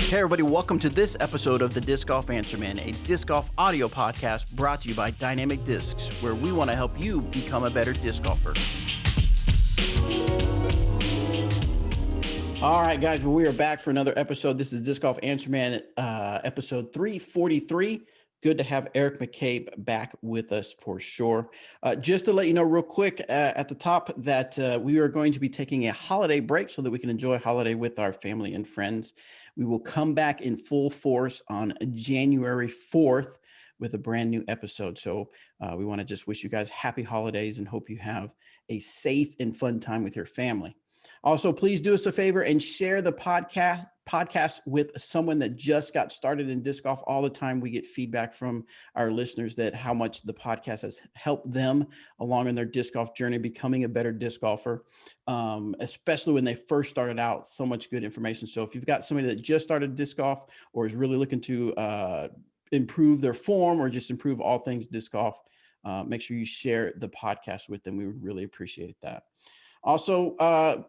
Hey everybody, welcome to this episode of the Disc Golf Answer Man, a disc golf audio podcast brought to you by Dynamic Discs, where we want to help you become a better disc golfer. All right, guys, well, we are back for another episode. This is Disc Golf Answer Man, episode 343. Good to have Eric McCabe back with us for sure. Just to let you know real quick at the top that we are going to be taking a holiday break so that we can enjoy a holiday with our family and friends. We will come back in full force on January 4th with a brand new episode. So we want to just wish you guys happy holidays and hope you have a safe and fun time with your family. Also, please do us a favor and share the podcast with someone that just got started in disc golf. All the time we get feedback from our listeners that how much the podcast has helped them along in their disc golf journey, becoming a better disc golfer, especially when they first started out. So much good information. So if you've got somebody that just started disc golf or is really looking to improve their form or just improve all things disc golf, make sure you share the podcast with them. We would really appreciate that. Also,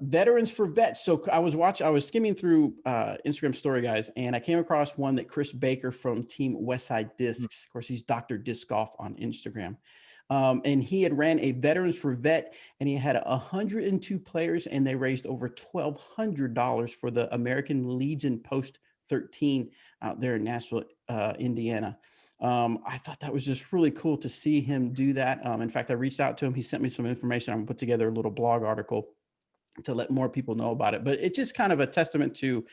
Veterans for Vets. So I was skimming through Instagram story, guys, and I came across one that Chris Baker from Team Westside Discs, of course, he's Dr. Disc Golf on Instagram. And he had ran a Veterans for Vet, and he had 102 players, and they raised over $1,200 for the American Legion Post 13 out there in Nashville, Indiana. I thought that was just really cool to see him do that. In fact, I reached out to him. He sent me some information. I'm gonna put together a little blog article to let more people know about it. But it's just kind of a testament to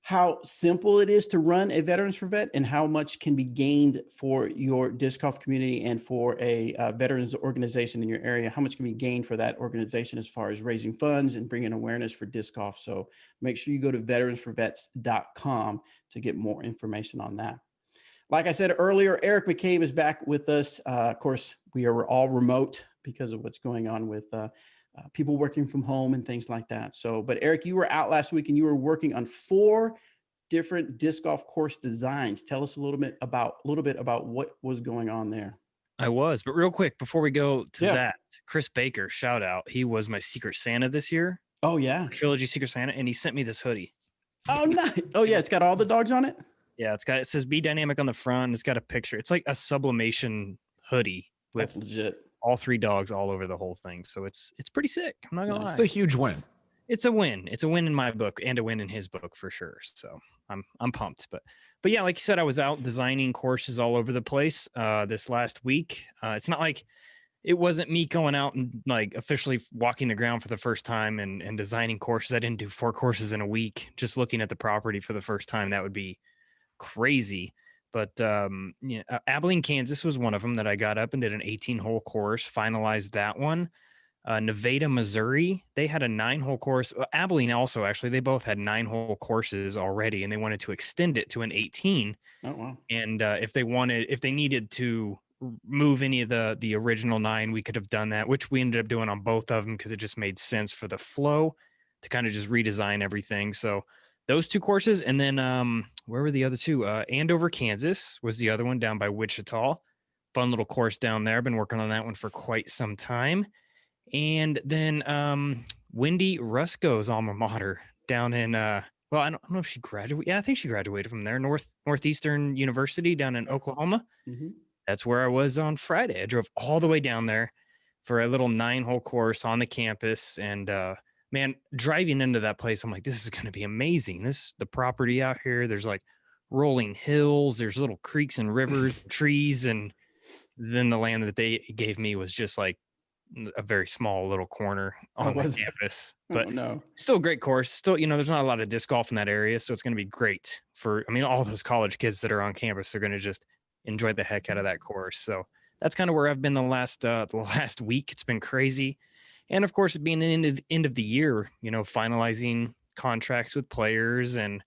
how simple it is to run a Veterans for Vet and how much can be gained for your disc golf community and for a veterans organization in your area, how much can be gained for that organization as far as raising funds and bringing awareness for disc golf. So make sure you go to veteransforvets.com to get more information on that. Like I said earlier, Eric McCabe is back with us. Of course, we are all remote because of what's going on with people working from home and things like that. So, but Eric, you were out last week and you were working on 4 different disc golf course designs. Tell us a little bit about what was going on there. I was, but real quick before we go to that, Chris Baker, shout out. He was my Secret Santa this year. Oh yeah, Trilogy Secret Santa, and he sent me this hoodie. Oh nice. Oh yeah, it's got all the dogs on it. Yeah, it says "Be Dynamic" on the front. It's got a picture. It's like a sublimation hoodie with That's legit. All 3 dogs all over the whole thing. So it's pretty sick. I'm not gonna lie. It's a huge win. It's a win. It's a win in my book and a win in his book for sure. So I'm pumped. But yeah, like you said, I was out designing courses all over the place this last week. It's not like it wasn't me going out and like officially walking the ground for the first time and designing courses. I didn't do 4 courses in a week. Just looking at the property for the first time, that would be crazy. But Abilene, Kansas was one of them that I got up and did an 18-hole course, finalized that one. Nevada, Missouri, they had a 9-hole course. Abilene also, actually, they both had 9-hole courses already, and they wanted to extend it to an 18. Oh wow. And if they needed to move any of the original 9, we could have done that, which we ended up doing on both of them because it just made sense for the flow to kind of just redesign everything. So those 2 courses, and then where were the other 2? Andover, Kansas was the other one down by Wichita. Fun little course down there. I've been working on that one for quite some time. And then Wendy Rusco's alma mater down in, well, I don't know if she graduated. Yeah, I think she graduated from there, Northeastern University down in Oklahoma. Mm-hmm. That's where I was on Friday. I drove all the way down there for a little 9-hole course on the campus, and man, driving into that place, I'm like, this is going to be amazing. The property out here, there's like rolling hills, there's little creeks and rivers, trees. And then the land that they gave me was just like a very small little corner on the campus, but still a great course. Still, there's not a lot of disc golf in that area. So it's going to be great all those college kids that are on campus are going to just enjoy the heck out of that course. So that's kind of where I've been the last week. It's been crazy. And of course, being the end of the year, finalizing contracts with players and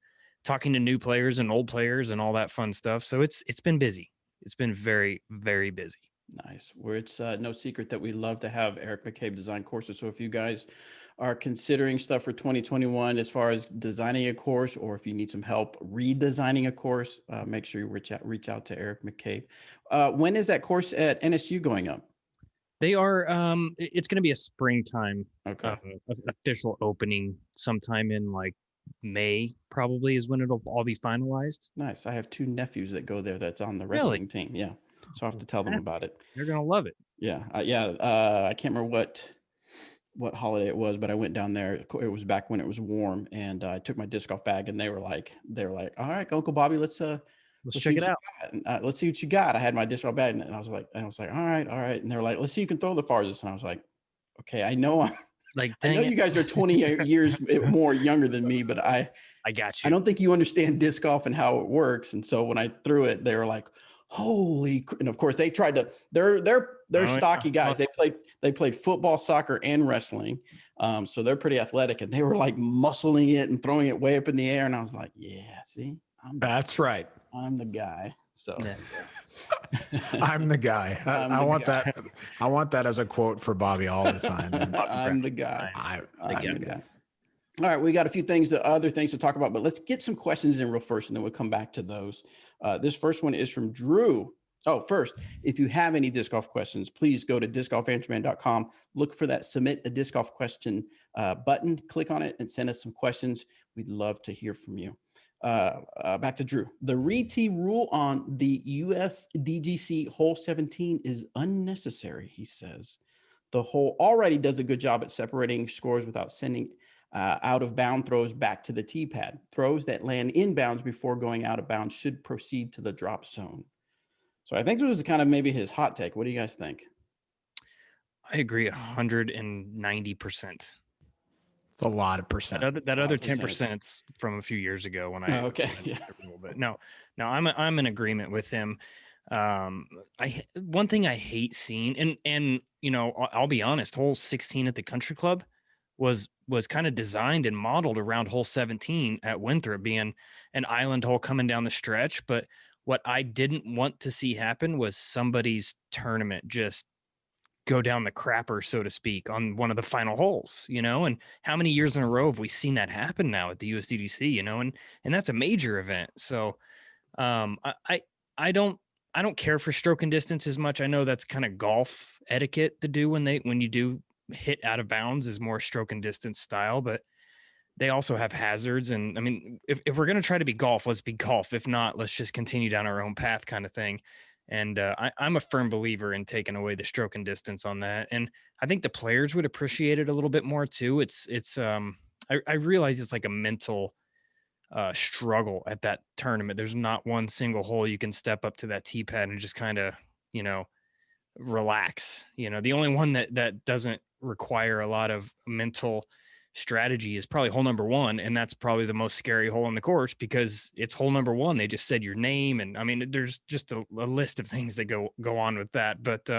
talking to new players and old players and all that fun stuff. So it's been busy. It's been very, very busy. Nice. Well, it's no secret that we love to have Eric McCabe design courses. So if you guys are considering stuff for 2021 as far as designing a course, or if you need some help redesigning a course, make sure you reach out to Eric McCabe. When is that course at NSU going up? They are, it's going to be a springtime official opening sometime in like May probably is when it'll all be finalized. Nice. I have 2 nephews that go there that's on the Really? wrestling team. Yeah. So I have to tell them about it. They're gonna love it. Yeah. I can't remember what holiday it was, but I went down there. It was back when it was warm, and I took my disc golf bag, and they were like, all right, Uncle Bobby, let's Let's see check what it you out. got. And, let's see what you got. I had my disc golf bag, and I was like, all right. And they're like, let's see you can throw the farthest. And I was like, okay, I know Like, I know dang you it. guys are 20 years more younger than me, but I got I you. don't think you understand disc golf and how it works. And so when I threw it, they were like, "Holy!" And of course, they tried to. They're Oh, stocky yeah. guys. They played football, soccer, and wrestling. So they're pretty athletic, and they were like muscling it and throwing it way up in the air. And I was like, "Yeah, see, That's right. I'm the guy." So Yeah. I'm the guy. I'm I the want guy. that. I want that as a quote for Bobby all the time. man. I'm the guy. I'm I'm the the guy. guy. All right, we got a few other things to talk about, but let's get some questions in real first, and then we'll come back to those. This first one is from Drew. Oh, first, if you have any disc golf questions, please go to discgolfanswerman.com. Look for that submit a disc golf question button. Click on it and send us some questions. We'd love to hear from you. Back to Drew. The re-tee rule on the USDGC hole 17 is unnecessary, he says. The hole already does a good job at separating scores without sending out of bound throws back to the tee pad. Throws that land in bounds before going out of bounds should proceed to the drop zone. So I think this is kind of maybe his hot take. What do you guys think? I agree 190%. It's a lot of percent. That other 10% from a few years ago when I okay. Yeah. A little bit. No, I'm in agreement with him. One thing I hate seeing, and you know, I'll be honest, hole 16 at the country club was kind of designed and modeled around hole 17 at Winthrop being an island hole coming down the stretch. But what I didn't want to see happen was somebody's tournament just go down the crapper, so to speak, on one of the final holes, you know. And how many years in a row have we seen that happen now at the USDGC, you know, and that's a major event. So I don't care for stroke and distance as much. I know that's kind of golf etiquette to do when you do hit out of bounds is more stroke and distance style, but they also have hazards. And I mean, if we're going to try to be golf, let's be golf. If not, let's just continue down our own path kind of thing. And I'm a firm believer in taking away the stroke and distance on that. And I think the players would appreciate it a little bit more too. I realize it's like a mental struggle at that tournament. There's not one single hole you can step up to that tee pad and just kind of, you know, relax. You know, the only one that doesn't require a lot of mental strategy is probably hole number 1, and that's probably the most scary hole on the course because it's hole number 1. They just said your name, and I mean, there's just a list of things that go on with that. But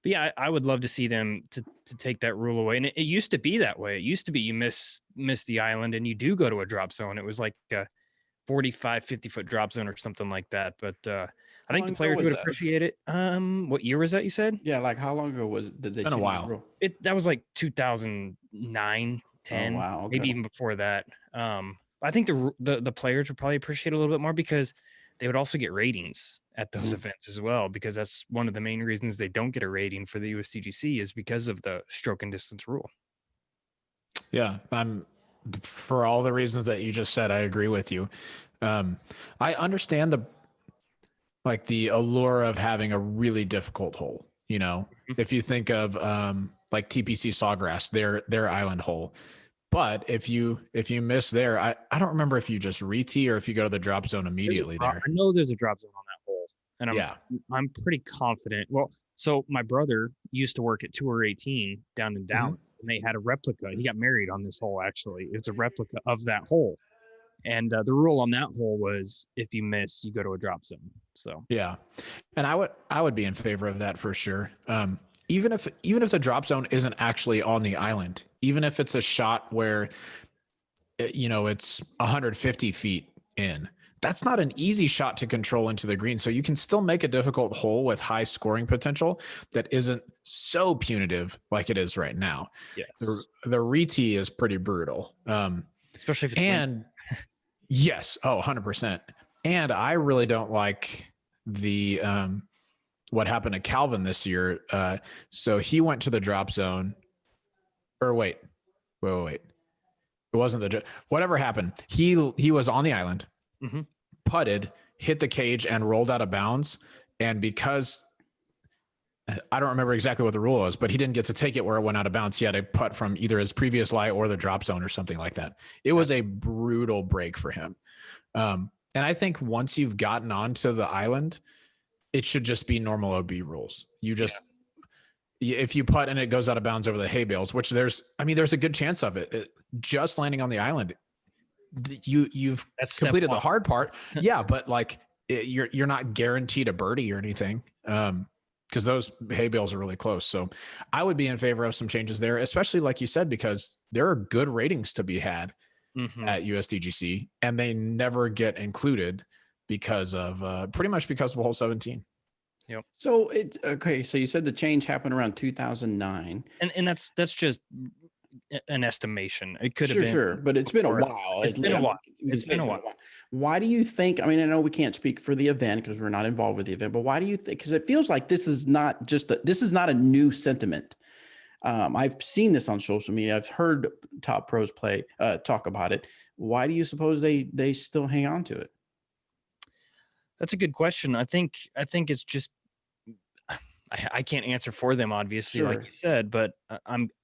yeah, I would love to see them to take that rule away. And it used to be that way. It used to be you miss the island and you do go to a drop zone. It was like a 45, 50-foot drop zone or something like that. But I think the players would appreciate it. What year was that you said? Yeah, like how long ago did they Been a while. That was like 2009, 10, oh, wow. Okay. Maybe even before that. I think the players would probably appreciate it a little bit more because they would also get ratings at those events as well, because that's one of the main reasons they don't get a rating for the USDGC is because of the stroke and distance rule. Yeah, for all the reasons that you just said, I agree with you. I understand the allure of having a really difficult hole. You know, if you think of like TPC Sawgrass, their island hole. But if you miss there, I don't remember if you just re-tee or if you go to the drop zone immediately there. I know there's a drop zone on that hole, and I'm pretty confident. Well, so my brother used to work at Tour 18 down in Dallas, and they had a replica. He got married on this hole, actually. It's a replica of that hole. And the rule on that hole was if you miss, you go to a drop zone. So yeah, and I would be in favor of that for sure. Even if the drop zone isn't actually on the island, even if it's a shot where, you know, it's 150 feet in, that's not an easy shot to control into the green. So you can still make a difficult hole with high scoring potential that isn't so punitive like it is right now. Yes. The re-tee is pretty brutal. Especially if it's yes. Oh, 100%. And I really don't like the, what happened to Calvin this year. So he went to the drop zone, or wait. It wasn't whatever happened. He was on the island, putted, hit the cage, and rolled out of bounds. And because I don't remember exactly what the rule was, but he didn't get to take it where it went out of bounds. He had a putt from either his previous lie or the drop zone or something like that. It was a brutal break for him. And I think once you've gotten onto the island, it should just be normal OB rules. You just, if you putt and it goes out of bounds over the hay bales, which there's a good chance of it, just landing on the island, you've completed the hard part. Yeah. But like you're not guaranteed a birdie or anything. Because those hay bales are really close. So I would be in favor of some changes there, especially like you said, because there are good ratings to be had at USDGC, and they never get included because of pretty much because of hole 17. Yep. So so you said the change happened around 2009. And that's just an estimation. It could have been. Sure. But it's been a while. It's been a while. It's been a while. Why do you think, I mean, I know we can't speak for the event because we're not involved with the event, but why do you think, because it feels like this is not a new sentiment. I've seen this on social media. I've heard top pros talk about it. Why do you suppose they still hang on to it? That's a good question. I think it's just, I can't answer for them, obviously, like you said, but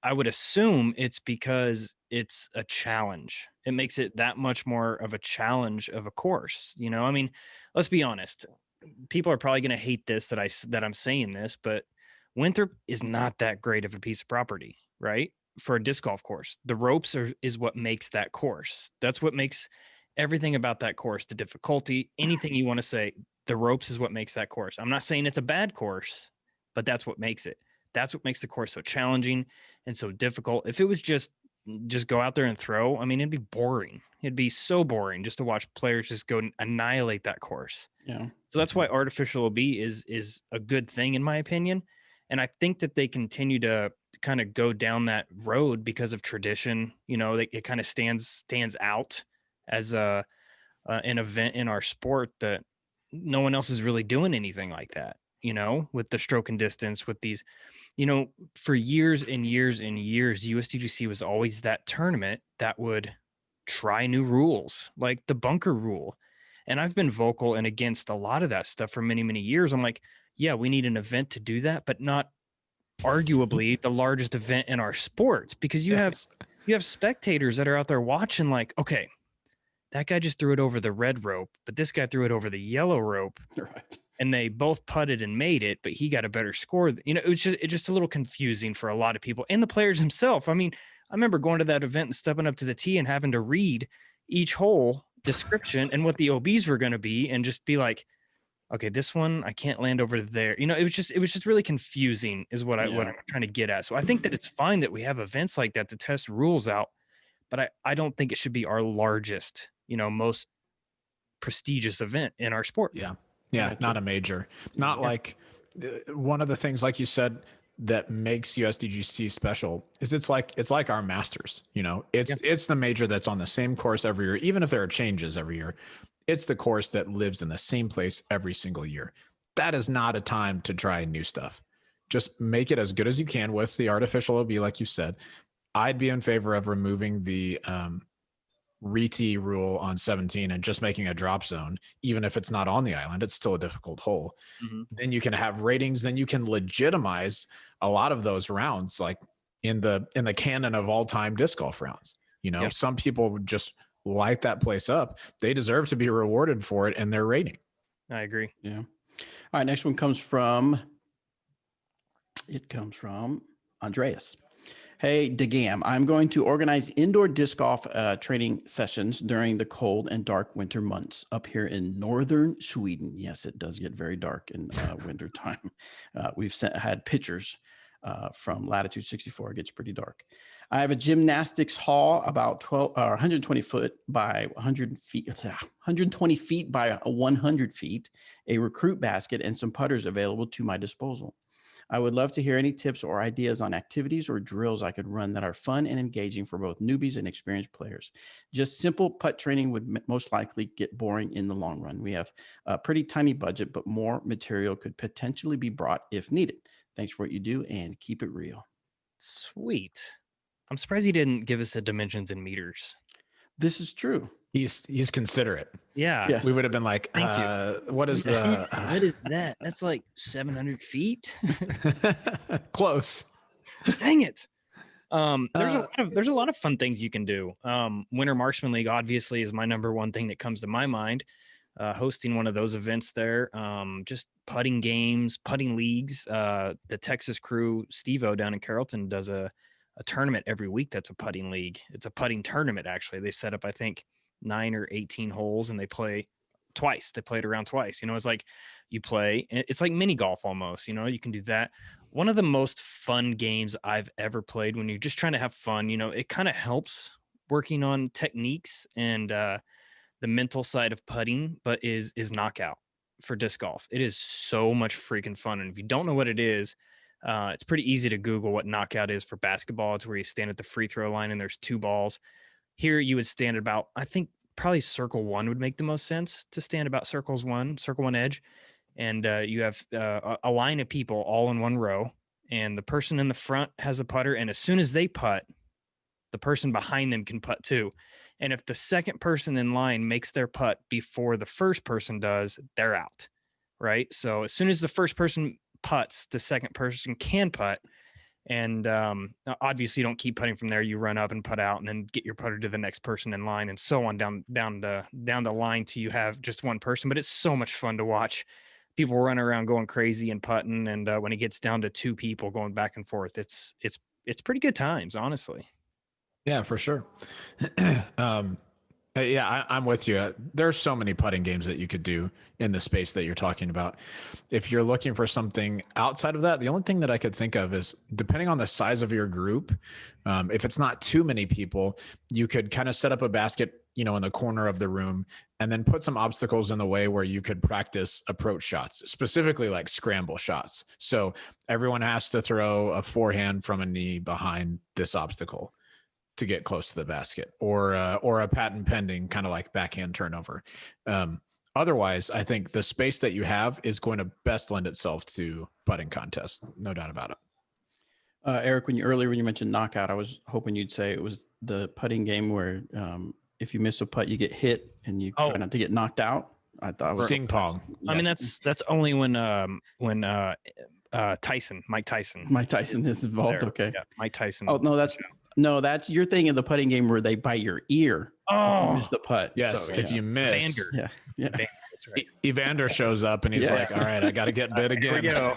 I would assume it's because it's a challenge. It makes it that much more of a challenge of a course. You know, I mean, let's be honest. People are probably going to hate this that I'm saying this, but Winthrop is not that great of a piece of property, right? For a disc golf course, the ropes is what makes that course. That's what makes everything about that course, the difficulty, anything you want to say. The ropes is what makes that course. I'm not saying it's a bad course, but that's what makes it. That's what makes the course so challenging and so difficult. If it was just go out there and throw, I mean, it'd be boring. It'd be so boring just to watch players just go annihilate that course. Yeah. So that's why artificial OB is a good thing, in my opinion. And I think that they continue to kind of go down that road because of tradition. You know, it kind of stands out as an event in our sport that no one else is really doing anything like that. You know, with the stroke and distance, with these, you know, for years and years and years, USDGC was always that tournament that would try new rules, like the bunker rule. And I've been vocal and against a lot of that stuff for many, many years. I'm like, yeah, we need an event to do that, but not arguably the largest event in our sports, because you have spectators that are out there watching like, okay, that guy just threw it over the red rope, but this guy threw it over the yellow rope. Right. And they both putted and made it, but he got a better score. You know, it's just a little confusing for a lot of people and the players himself. I mean, I remember going to that event and stepping up to the tee and having to read each hole description and what the OBs were going to be, and just be like, okay, this one I can't land over there. You know, it was just really confusing is what I'm trying to get at. So I think that it's fine that we have events like that to test rules out, but I don't think it should be our largest, you know, most prestigious event in our sport. Yeah. Yeah, not a major. Not like one of the things, like you said, that makes USDGC special is it's like our Masters. You know, it's the major that's on the same course every year, even if there are changes every year. It's the course that lives in the same place every single year. That is not a time to try new stuff. Just make it as good as you can with the artificial OB, like you said. I'd be in favor of removing the re-tee rule on 17 and just making a drop zone. Even if it's not on the island, it's still a difficult hole. Then you can have ratings. Then you can legitimize a lot of those rounds, like in the canon of all time disc golf rounds. You know, some people would just light that place up. They deserve to be rewarded for it in their rating. I agree. Yeah. All right. Next one comes from Andreas. Hey, DeGam, I'm going to organize indoor disc golf training sessions during the cold and dark winter months up here in northern Sweden. Yes, it does get very dark in winter time. We've had pictures from latitude 64. It gets pretty dark. I have a gymnastics hall about 120 foot by 100 feet, 120 feet by 100 feet, a recruit basket, and some putters available to my disposal. I would love to hear any tips or ideas on activities or drills I could run that are fun and engaging for both newbies and experienced players. Just simple putt training would most likely get boring in the long run. We have a pretty tiny budget, but more material could potentially be brought if needed. Thanks for what you do and keep it real. Sweet. I'm surprised he didn't give us the dimensions in meters. This is true. He's considerate. Yeah. Yes. We would have been like, Thank you. what is the What is that? That's like 700 feet. close? Dang it. There's a lot of fun things you can do. Winter Marksman League obviously is my number one thing that comes to my mind. Hosting one of those events there, just putting games, putting leagues. The Texas crew, Steve-O down in Carrollton, does a tournament every week. That's a putting league. It's a putting tournament. Actually, they set up, I think, 9 or 18 holes, and they play twice. They play it around twice. It's like you play. It's like mini golf almost. You can do that. One of the most fun games I've ever played when you're just trying to have fun. It kind of helps working on techniques and the mental side of putting, but is knockout for disc golf. It is so much freaking fun. And if you don't know what it is, it's pretty easy to Google what knockout is for basketball. It's where you stand at the free throw line and there's 2 balls. Here you would stand about, I think probably circle 1 would make the most sense to stand about circle 1 edge. And you have a line of people all in one row, and the person in the front has a putter. And as soon as they putt, the person behind them can putt too. And if the second person in line makes their putt before the first person does, they're out, right? So as soon as the first person putts, the second person can putt. And obviously you don't keep putting from there. You run up and putt out and then get your putter to the next person in line, and so on down the line till you have just one person. But it's so much fun to watch people run around going crazy and putting. And when it gets down to 2 people going back and forth, it's pretty good times, honestly. Yeah, for sure. Yeah, I'm with you. There's so many putting games that you could do in the space that you're talking about. If you're looking for something outside of that, the only thing that I could think of is, depending on the size of your group, if it's not too many people, you could kind of set up a basket, in the corner of the room, and then put some obstacles in the way where you could practice approach shots, specifically like scramble shots. So everyone has to throw a forehand from a knee behind this obstacle to get close to the basket, or a patent pending kind of like backhand turnover. Otherwise, I think the space that you have is going to best lend itself to putting contests. No doubt about it. Eric, when you mentioned knockout, I was hoping you'd say it was the putting game where if you miss a putt, you get hit and you try not to get knocked out. I thought it was Sting pong. Yes. I mean, that's only when Mike Tyson is involved. there. Okay. Yeah, Mike Tyson. Oh, that's you're thinking of the putting game where they bite your ear. Oh, miss the putt. Yes. So, if you miss, Evander. Yeah. Evander, that's right. Evander shows up and he's like, all right, I got to get bid again. Here we go.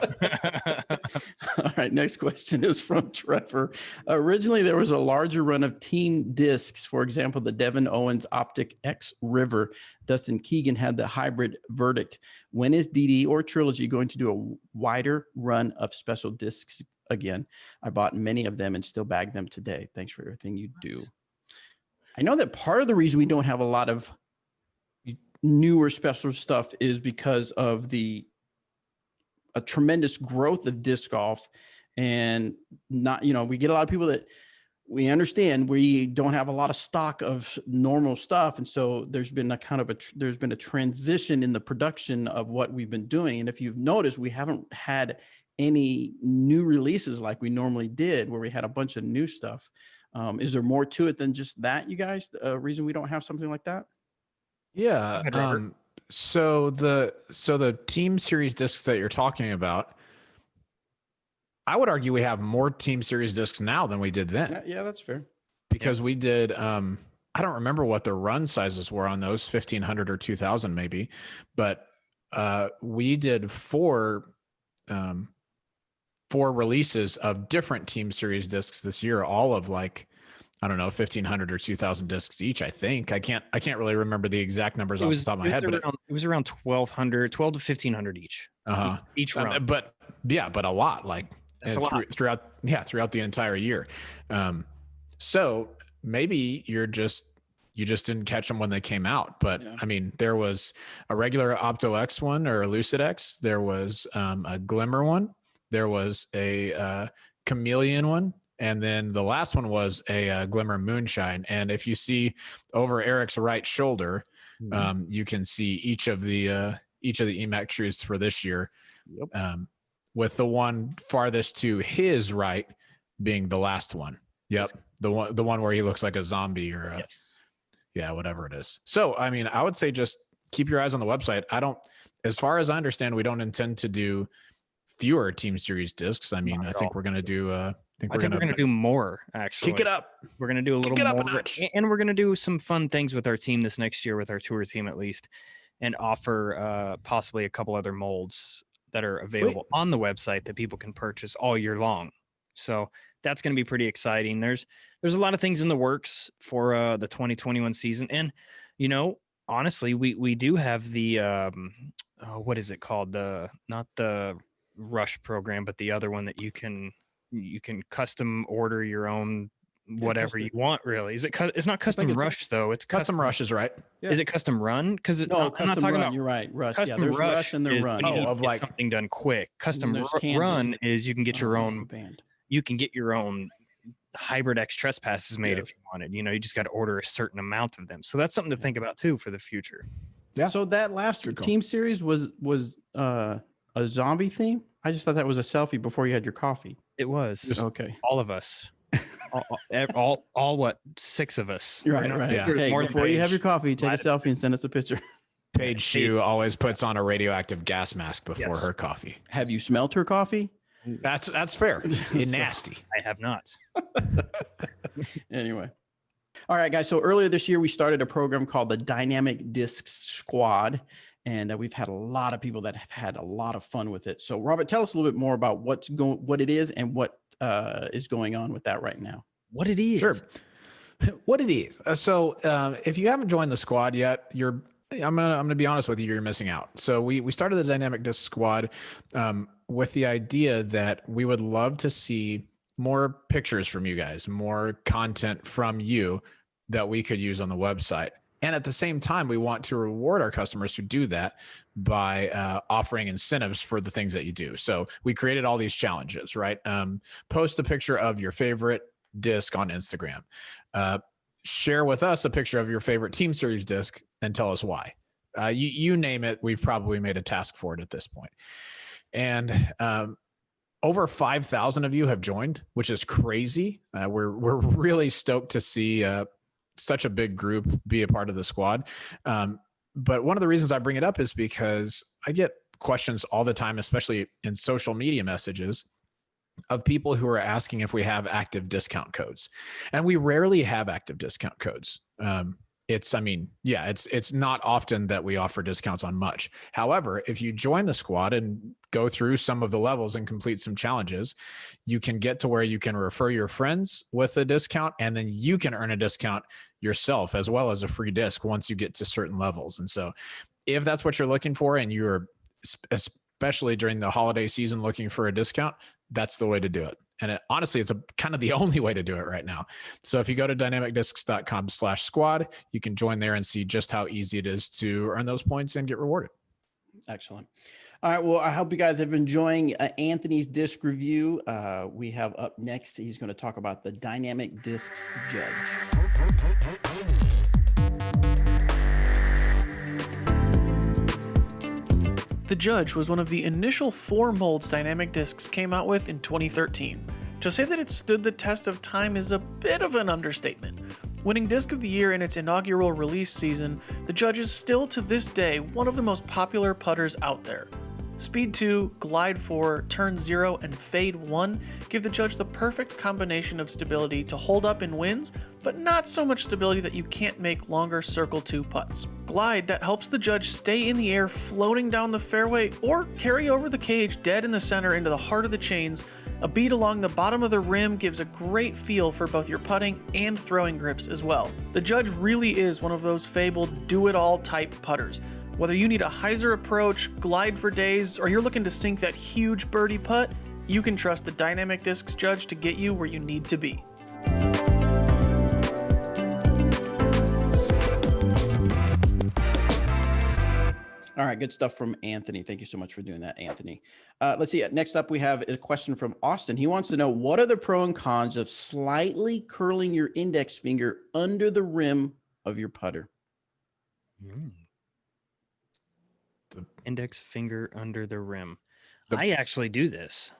All right. Next question is from Trevor. Originally, there was a larger run of team discs. For example, the Devin Owens Optic X River. Dustin Keegan had the hybrid verdict. When is DD or Trilogy going to do a wider run of special discs again? I bought many of them and still bag them today. Thanks for everything you do. I know that part of the reason we don't have a lot of newer special stuff is because of a tremendous growth of disc golf, and we get a lot of people that we understand we don't have a lot of stock of normal stuff. And so there's been a transition in the production of what we've been doing. And if you've noticed, we haven't had any new releases like we normally did, where we had a bunch of new stuff. Is there more to it than just that, you guys? A reason we don't have something like that? Yeah. So the team series discs that you're talking about, I would argue we have more team series discs now than we did then. Yeah, that's fair. Because we did, I don't remember what the run sizes were on those, 1,500 or 2,000 maybe, but we did four releases of different team series discs this year, all of 1,500 or 2,000 discs each. I think I can't really remember the exact numbers off the top of my head, but it was around 12 to 1,500 each. Each run. But a lot, that's a lot throughout the entire year. So maybe you just didn't catch them when they came out. But yeah. I mean, there was a regular Opto X one or a Lucid X. There was a Glimmer one. There was a Chameleon one. And then the last one was a Glimmer Moonshine. And if you see over Eric's right shoulder, you can see each of the EMAC Trues for this year. Yep. With the one farthest to his right being the last one. Yep. The one where he looks like a zombie or Yeah, whatever it is. So, I mean, I would say just keep your eyes on the website. As far as I understand, we don't intend to do fewer Team Series discs. I mean, Not I at think all. we're going to do, I think we're going to do more, actually. kick it up. We're going to do a little Kick it up a more. notch. And we're going to do some fun things with our team this next year, with our tour team at least, and offer possibly a couple other molds that are available on the website that people can purchase all year long. So that's going to be pretty exciting. There's a lot of things in the works for the 2021 season. And, you know, honestly, we do have the, what is it called? Not the Rush program, but the other one that you can custom order your own whatever you want. Really, it's not custom Rush though. It's Custom Rush is right. Yeah. Is it custom Run? Because No, I'm not custom talking run. about You're right. Rush. Yeah, custom there's Rush and the is Run. when you of get like something done quick. Custom there's Kansas. Run is you can get your Oh, that's own. the band. You can get your own Hybrid X trespasses made if Yes. you wanted. You know, you just got to order a certain amount of them. So that's something to think about too for the future. Yeah. So that last Good call. team series was a zombie theme. I just thought that was a selfie before you had your coffee. It was Okay. all of us. all what, 6 of us. Right. No, Right. Yeah. Hey, more than before you have Paige. your coffee, take a selfie and send us a picture. Paige Shue always puts on a radioactive gas mask before Yes. her coffee. Have you smelt her coffee? That's fair. It's nasty. I have not. Anyway. All right, guys. So earlier this year, we started a program called the Dynamic Discs Squad, and we've had a lot of people that have had a lot of fun with it. So, Robert, tell us a little bit more about what it is and what is going on with that right now. What it is? Sure. What it is. If you haven't joined the squad yet, I'm gonna be honest with you, you're missing out. So we started the Dynamic Disc Squad with the idea that we would love to see more pictures from you guys, more content from you that we could use on the website. And at the same time, we want to reward our customers who do that by offering incentives for the things that you do. So we created all these challenges, right? Post a picture of your favorite disc on Instagram. Share with us a picture of your favorite Team Series disc and tell us why. You name it, we've probably made a task for it at this point. And over 5,000 of you have joined, which is crazy. We're really stoked to see such a big group be a part of the squad. But one of the reasons I bring it up is because I get questions all the time, especially in social media messages, of people who are asking if we have active discount codes. And we rarely have active discount codes. It's not often that we offer discounts on much. However, if you join the squad and go through some of the levels and complete some challenges, you can get to where you can refer your friends with a discount, and then you can earn a discount yourself as well as a free disc once you get to certain levels. And so if that's what you're looking for, and you're especially during the holiday season looking for a discount, that's the way to do it. And honestly, it's kind of the only way to do it right now. So if you go to dynamicdiscs.com/squad, you can join there and see just how easy it is to earn those points and get rewarded. Excellent. All right. Well, I hope you guys have been enjoying Anthony's disc review. We have up next, he's going to talk about the Dynamic Discs Judge. The Judge was one of the initial 4 molds Dynamic Discs came out with in 2013. To say that it stood the test of time is a bit of an understatement. Winning Disc of the Year in its inaugural release season, the Judge is still to this day one of the most popular putters out there. Speed 2, Glide 4, Turn 0, and Fade 1 give the Judge the perfect combination of stability to hold up in winds, but not so much stability that you can't make longer Circle 2 putts. Glide that helps the Judge stay in the air floating down the fairway or carry over the cage dead in the center into the heart of the chains. A bead along the bottom of the rim gives a great feel for both your putting and throwing grips as well. The Judge really is one of those fabled do-it-all type putters. Whether you need a hyzer approach, glide for days, or you're looking to sink that huge birdie putt, you can trust the Dynamic Discs Judge to get you where you need to be. All right, good stuff from Anthony. Thank you so much for doing that, Anthony. Let's see. Next up, we have a question from Austin. He wants to know, what are the pros and cons of slightly curling your index finger under the rim of your putter? The index finger under the rim. I actually do this.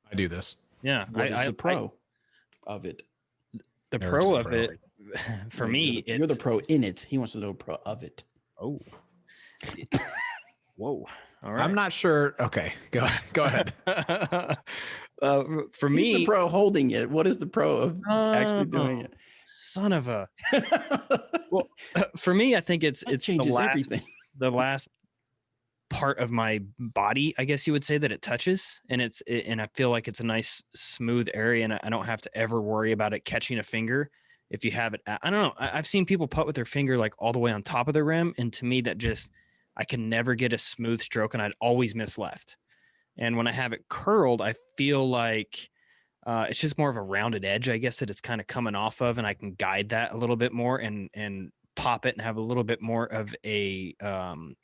I do this. Yeah. What is the pro of it? The pro of it For Well, me, you're the it's pro in it. He wants to know pro of it. oh, whoa, all I'm right. not sure. Okay, go ahead. For He's the me, pro holding it. What is the pro of actually doing it? son of a. Well, for me, I think it's That the changes everything. last part of my body, I guess you would say, that it touches, and and I feel like it's a nice smooth area, and I don't have to ever worry about it catching a finger. If you have it, I don't know. I've seen people putt with their finger like all the way on top of the rim, and to me, that just I can never get a smooth stroke, and I'd always miss left. And when I have it curled, I feel like it's just more of a rounded edge, I guess, that it's kind of coming off of, and I can guide that a little bit more and pop it and have a little bit more of a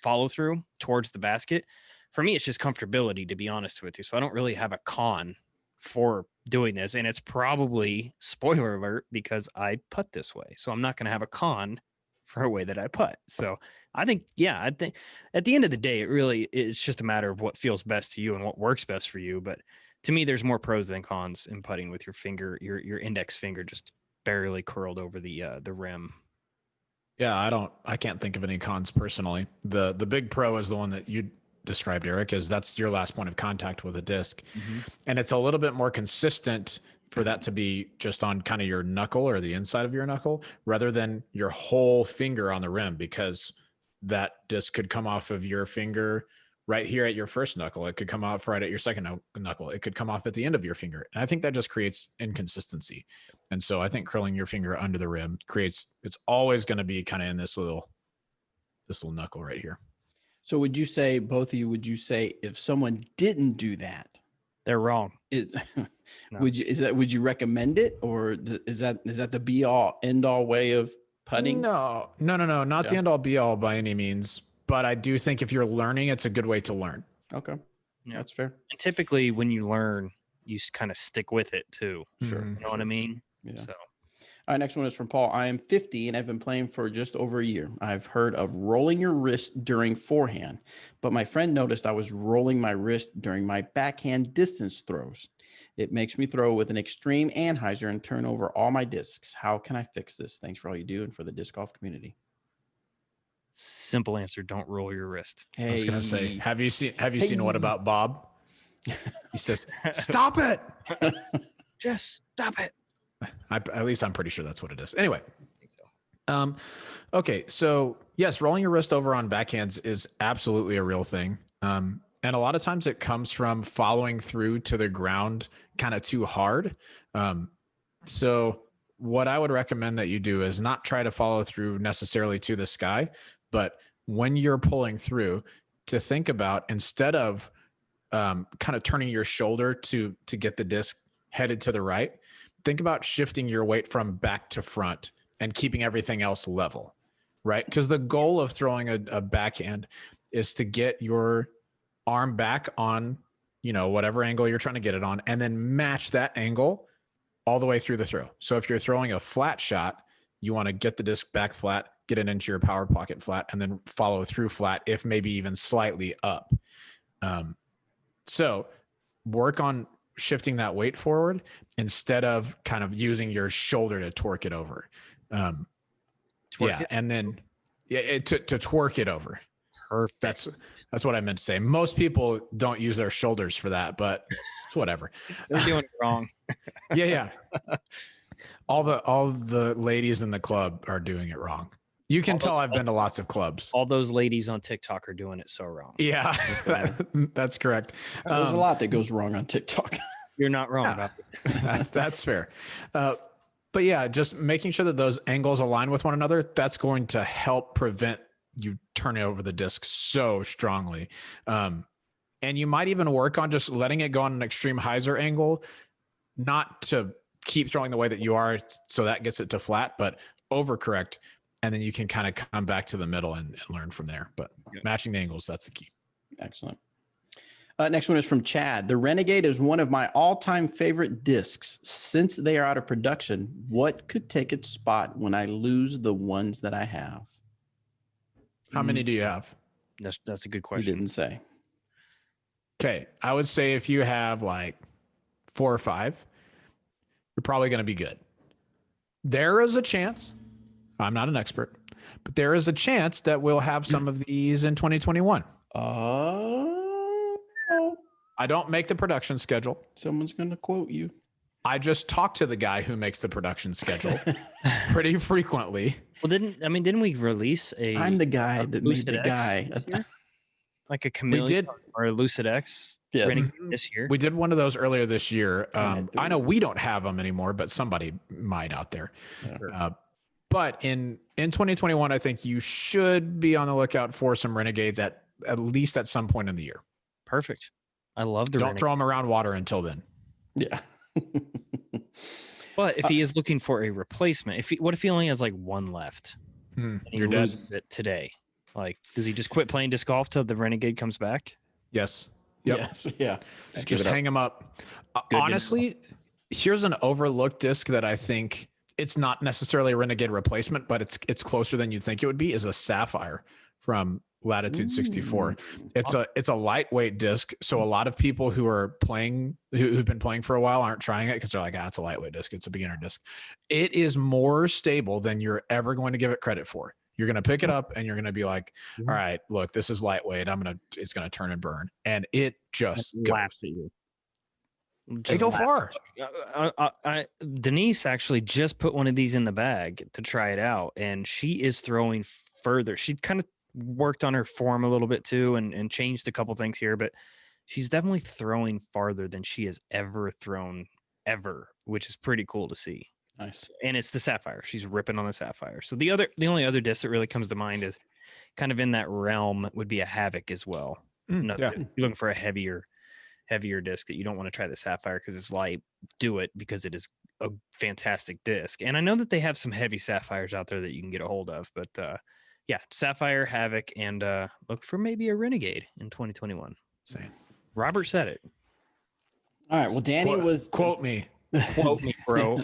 follow through towards the basket. For me, it's just comfortability, to be honest with you. So I don't really have a con for doing this, and it's probably, spoiler alert, because I putt this way. So I'm not going to have a con for a way that I putt. So I think at the end of the day, it's just a matter of what feels best to you and what works best for you. But to me, there's more pros than cons in putting with your finger, your index finger just barely curled over the rim. Yeah, I can't think of any cons personally. The big pro is the one that you described, Eric, is that's your last point of contact with a disc. Mm-hmm. And it's a little bit more consistent for that to be just on kind of your knuckle or the inside of your knuckle rather than your whole finger on the rim, because that disc could come off of your finger right here at your first knuckle. It could come off right at your second knuckle. It could come off at the end of your finger. And I think that just creates inconsistency. And so I think curling your finger under the rim it's always going to be kind of in this little knuckle right here. So would you say, both of you, if someone didn't do that, They're wrong. No, would you recommend it, or is that the be all end all way of putting? No, not the end all be all by any means. But I do think if you're learning, it's a good way to learn. Okay. Yeah. That's fair. And typically when you learn, you kind of stick with it too. Sure. You know what I mean? Yeah. So All right, next one is from Paul. I am 50 and I've been playing for just over a year. I've heard of rolling your wrist during forehand, but my friend noticed I was rolling my wrist during my backhand distance throws. It makes me throw with an extreme anhyzer and turn over all my discs. How can I fix this? Thanks for all you do and for the disc golf community. simple answer, don't roll your wrist. I was going to say, have you seen What About Bob? He says, stop it. Just stop it. At least I'm pretty sure that's what it is. Anyway. Okay. So yes, rolling your wrist over on backhands is absolutely a real thing. And a lot of times it comes from following through to the ground kind of too hard. So what I would recommend that you do is not try to follow through necessarily to the sky, but when you're pulling through, to think about, instead of kind of turning your shoulder to get the disc headed to the right, think about shifting your weight from back to front and keeping everything else level, right? Because the goal of throwing a backhand is to get your arm back on, whatever angle you're trying to get it on, and then match that angle all the way through the throw. So if you're throwing a flat shot, you want to get the disc back flat, get it into your power pocket flat, and then follow through flat, if maybe even slightly up. So work on shifting that weight forward instead of kind of using your shoulder to torque it over. To twerk it over. Perfect. That's what I meant to say. Most people don't use their shoulders for that, but it's whatever. They're doing it wrong. Yeah. All the ladies in the club are doing it wrong. You can tell I've been to lots of clubs. All those ladies on TikTok are doing it so wrong. Yeah, that's correct. There's a lot that goes wrong on TikTok. You're not wrong about it. That's fair. But yeah, just making sure that those angles align with one another, that's going to help prevent you turning over the disc so strongly. And you might even work on just letting it go on an extreme hyzer angle, not to keep throwing the way that you are so that gets it to flat, but overcorrect. And then you can kind of come back to the middle and learn from there. But matching the angles, that's the key. Excellent. Next one is from Chad. The Renegade is one of my all-time favorite discs. Since they are out of production, what could take its spot when I lose the ones that I have? How many do you have? That's a good You question. didn't say. Okay. I would say if you have like 4 or 5, you're probably going to be good. there is a chance, I'm not an expert, but there is a chance that we'll have some of these in 2021. Oh, I don't make the production schedule. someone's going to quote you. I just talk to the guy who makes the production schedule pretty frequently. Well, didn't we release a? I'm the guy that made Lucid the X guy. this year? Like a Chameleon did. or a Lucid X Yes. Renegade this year. We did one of those earlier this year. had I know we don't have them anymore, but somebody might out there. Yeah. But in 2021, I think you should be on the lookout for some Renegades at least at some point in the year. Perfect. I love the Don't Renegade. throw them around water until then. Yeah. But if he is looking for a replacement, what if he only has like one left? And he You're dead. loses it today. Like, does he just quit playing disc golf till the Renegade comes back? Yes. Yep. Yes. Yeah. Just hang them up. Good to Honestly, here's an overlooked disc that I think it's not necessarily a Renegade replacement, but it's closer than you'd think it would be, is a Sapphire from Latitude 64. It's a lightweight disc, so a lot of people who are playing who've been playing for a while aren't trying it because they're like, it's a lightweight disc, it's a beginner disc. It is more stable than you're ever going to give it credit for. You're going to pick it up and you're going to be like, all right, look, this is lightweight. It's going to turn and burn. And it just laughs at you. They go far. Denise actually just put one of these in the bag to try it out, and she is throwing further. She kind of worked on her form a little bit too and changed a couple things here, but she's definitely throwing farther than she has ever thrown ever, which is pretty cool to see. Nice. And it's the Sapphire. She's ripping on the Sapphire. So the only other disc that really comes to mind is kind of in that realm would be a Havoc as well. Yeah. You're looking for a heavier disc that you don't want to try the Sapphire because it's light. Do it because it is a fantastic disc. And I know that they have some heavy Sapphires out there that you can get a hold of, but yeah, Sapphire, Havoc, and look for maybe a Renegade in 2021. Same. Robert said it. All right. Well, Danny quote me. Quote me, bro.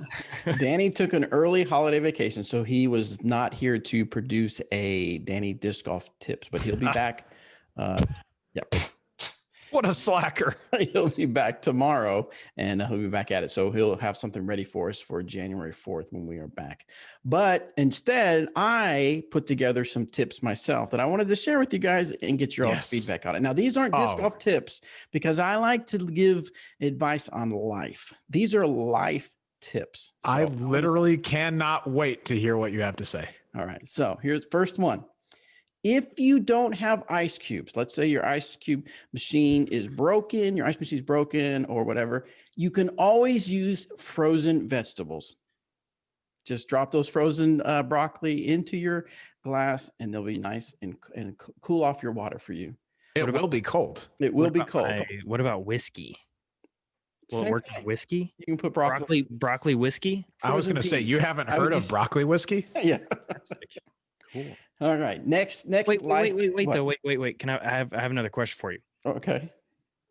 Danny took an early holiday vacation, so he was not here to produce a Danny disc golf tips, but he'll be back. Yep. What a slacker. He'll be back tomorrow and he'll be back at it. So he'll have something ready for us for January 4th when we are back. But instead, I put together some tips myself that I wanted to share with you guys and get your all's feedback on it. Now, these aren't disc golf tips because I like to give advice on life. These are life tips. So I literally cannot wait to hear what you have to say. All right. So here's the first one. If you don't have ice cubes, let's say your ice cube machine is broken, your ice machine is broken or whatever, you can always use frozen vegetables. Just drop those frozen broccoli into your glass and they'll be nice and cool off your water for you. It will be cold. It will be cold. What about whiskey? Will it work with whiskey? You can put broccoli whiskey? I was going to say, you haven't heard of broccoli whiskey? Yeah. Cool. All right. Next. Wait. Can I have another question for you? Okay.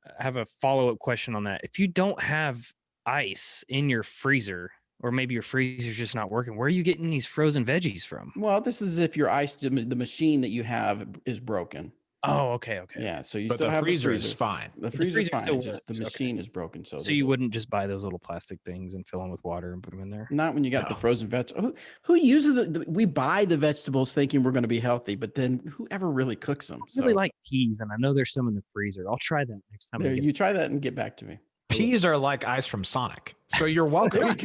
I have a follow-up question on that. If you don't have ice in your freezer, or maybe your freezer's just not working, where are you getting these frozen veggies from? Well, this is if your the machine that you have is broken. Oh, okay. Yeah, so but still the have freezer the is fine. The freezer is fine. still It's just the works, machine is broken. So you wouldn't just buy those little plastic things and fill them with water and put them in there? Not when you got the frozen vegetables. Who uses it? We buy the vegetables thinking we're going to be healthy, but then whoever really cooks them? I really like peas, and I know there's some in the freezer. I'll try that next time. You try that and get back to me. Peas are like ice from Sonic, so you're welcome.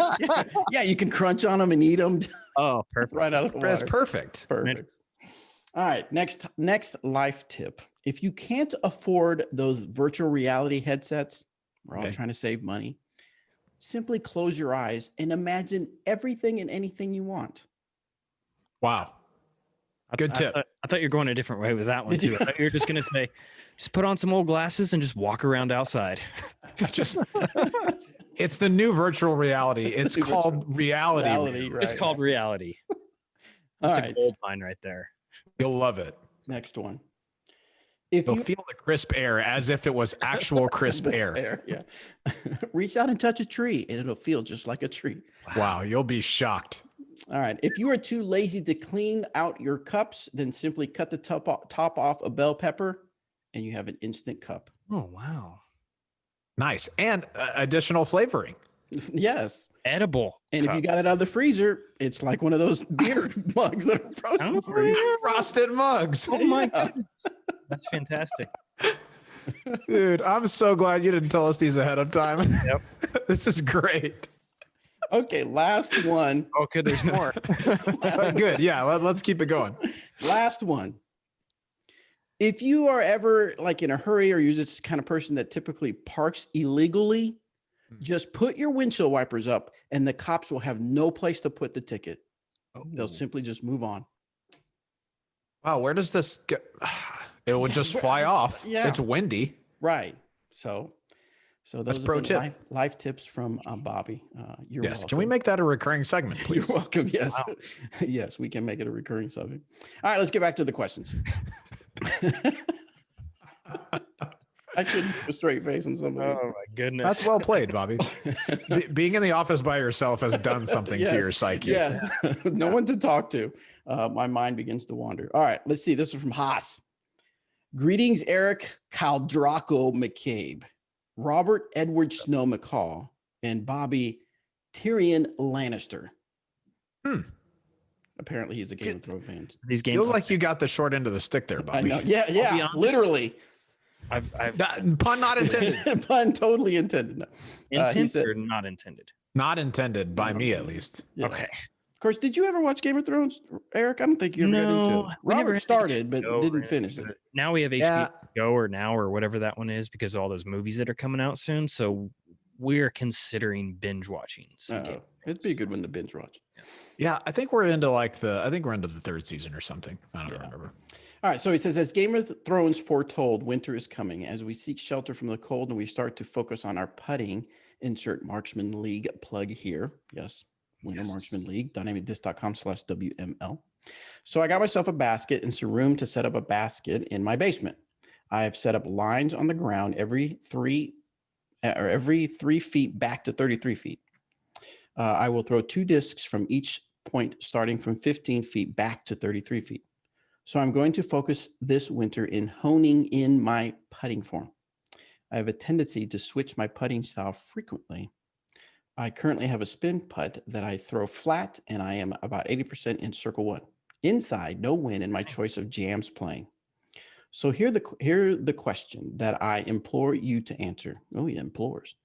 Yeah, you can crunch on them and eat them. Oh, perfect. Right out of the water. That's perfect. Perfect. All right, next life tip. If you can't afford those virtual reality headsets, we're all trying to save money. Simply close your eyes and imagine everything and anything you want. Wow. Good tip. I thought you were going a different way with that one too. I thought you were just going to say, just put on some old glasses and just walk around outside. It's the new virtual reality. It's called reality. Right. It's called reality. That's a gold mine right there. You'll love it. Next one. You'll feel the crisp air as if it was actual crisp air. Yeah. Reach out and touch a tree and it'll feel just like a tree. Wow. You'll be shocked. All right. If you are too lazy to clean out your cups, then simply cut the top off a bell pepper and you have an instant cup. Oh, wow. Nice. And additional flavoring. Yes. Edible. And if you got cups. it out of the freezer, it's like one of those beer mugs that are frozen for you. Frosted mugs. Oh my Yeah. goodness. That's fantastic. Dude, I'm so glad you didn't tell us these ahead of time. Yep. This is great. Okay, last one. Okay, there's more. But good. Yeah, let's keep it going. Last one. If you are ever like in a hurry or you're just the kind of person that typically parks illegally, just put your windshield wipers up and the cops will have no place to put the ticket. They'll simply just move on. Wow, where does this go? It would just fly off. Yeah. It's windy. Right. So those pro are tip. life tips from Bobby. You're Yes. welcome. Can we make that a recurring segment, please? You're welcome. Yes. Yes, we can make it a recurring subject. All right, let's get back to the questions. I couldn't keep a straight face on somebody. Oh my goodness. That's well played, Bobby. Being in the office by yourself has done something to your psyche. Yes. No one to talk to. My mind begins to wander. All right, let's see. This is from Haas. Greetings, Eric Caldraco McCabe, Robert Edward Snow McCall, and Bobby Tyrion Lannister. Apparently, he's a Game of Thrones fan. These games Feels like you got the short end of the stick there, I Bobby. know. Yeah, honest. literally. I've Pun not intended. Pun totally intended. No. He intended said- or not intended. Not intended by me, at least. Yeah. Okay. Of course, did you ever watch Game of Thrones, Eric? I don't think you ever got into it. we never Robert had started, but HBO didn't or finish it. anything. Now we have HBO Yeah. Go or Now or whatever that one is because of all those movies that are coming out soon. So we're considering binge watching. some Game of It'd be a good one to binge watch. Yeah, I think we're into the third season or something. I don't remember. All right, so he says, as Game of Thrones foretold, winter is coming. As we seek shelter from the cold and we start to focus on our putting, insert Marksman League plug here. Yes, Winter Marksman League, dynamicdisc.com/WML. So I got myself a basket and some room to set up a basket in my basement. I have set up lines on the ground every 3 feet back to 33 feet. I will throw 2 discs from each point starting from 15 feet back to 33 feet. So I'm going to focus this winter in honing in my putting form. I have a tendency to switch my putting style frequently. I currently have a spin putt that I throw flat, and I am about 80% in circle 1. Inside, no win in my choice of jams playing. So here the question that I implore you to answer. Oh, yeah, implores.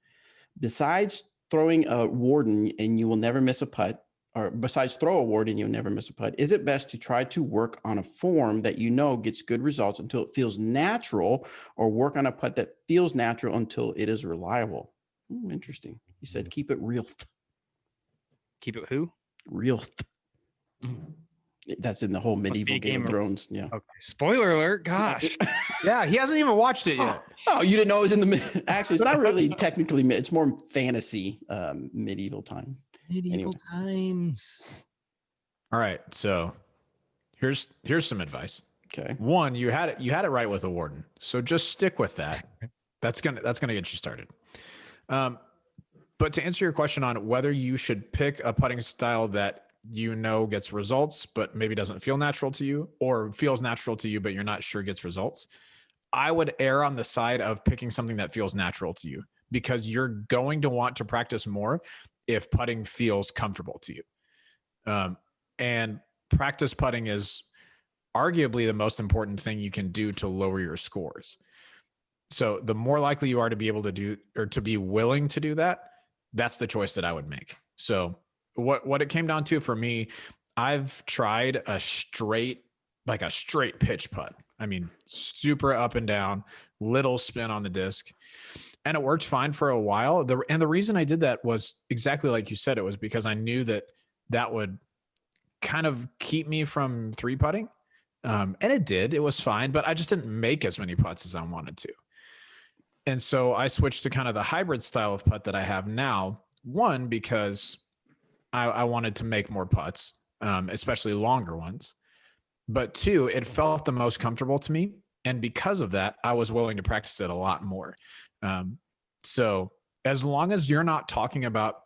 Besides throwing a warden and you will never miss a putt, or besides throw a warden, you'll never miss a putt. Is it best to try to work on a form that you know gets good results until it feels natural, or work on a putt that feels natural until it is reliable? Ooh, interesting. You said keep it real. Keep it who? Real. That's in the whole medieval Game of Thrones. Yeah. Okay. Spoiler alert. Gosh. Yeah, he hasn't even watched it yet. Oh, you didn't know it was in the actually, it's not really technically it's more fantasy medieval time. Medieval times. All right, so here's some advice. Okay. One, you had it right with a warden, so just stick with that. That's gonna get you started. But to answer your question on whether you should pick a putting style that you know gets results but maybe doesn't feel natural to you, or feels natural to you but you're not sure gets results, I would err on the side of picking something that feels natural to you, because you're going to want to practice more if putting feels comfortable to you. And practice putting is arguably the most important thing you can do to lower your scores. So the more likely you are to be able to do, or to be willing to do that, that's the choice that I would make. So what it came down to for me, I've tried a straight pitch putt. I mean, super up and down, little spin on the disc. And it worked fine for a while. And the reason I did that was exactly like you said. It was because I knew that would kind of keep me from 3-putting. And it did. It was fine, but I just didn't make as many putts as I wanted to. And so I switched to kind of the hybrid style of putt that I have now. One, because I wanted to make more putts, especially longer ones. But 2, it felt the most comfortable to me. And because of that, I was willing to practice it a lot more. So as long as you're not talking about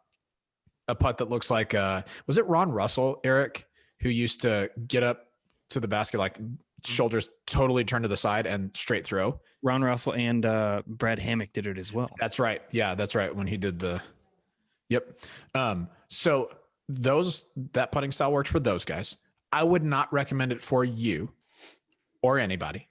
a putt that looks like, was it Ron Russell, Eric, who used to get up to the basket, like shoulders totally turned to the side and straight throw? Ron Russell and Brad Hammock did it as well. That's right. Yeah, that's right. When he did Yep. So that putting style works for those guys. I would not recommend it for you or anybody,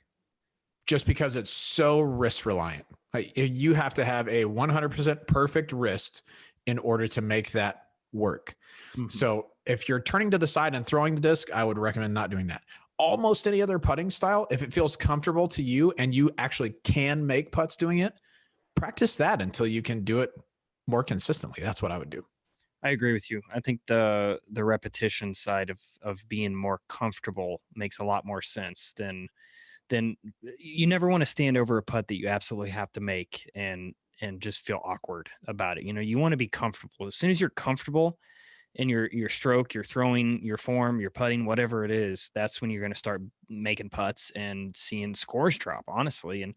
just because it's so wrist reliant. Like, you have to have a 100% perfect wrist in order to make that work. Mhm. So if you're turning to the side and throwing the disc, I would recommend not doing that. Almost any other putting style, if it feels comfortable to you and you actually can make putts doing it, practice that until you can do it more consistently. That's what I would do. I agree with you. I think the repetition side of being more comfortable makes a lot more sense than you never want to stand over a putt that you absolutely have to make and just feel awkward about it. You want to be comfortable. As soon as you're comfortable in your stroke, your throwing, your form, your putting, whatever it is, that's when you're going to start making putts and seeing scores drop, honestly. And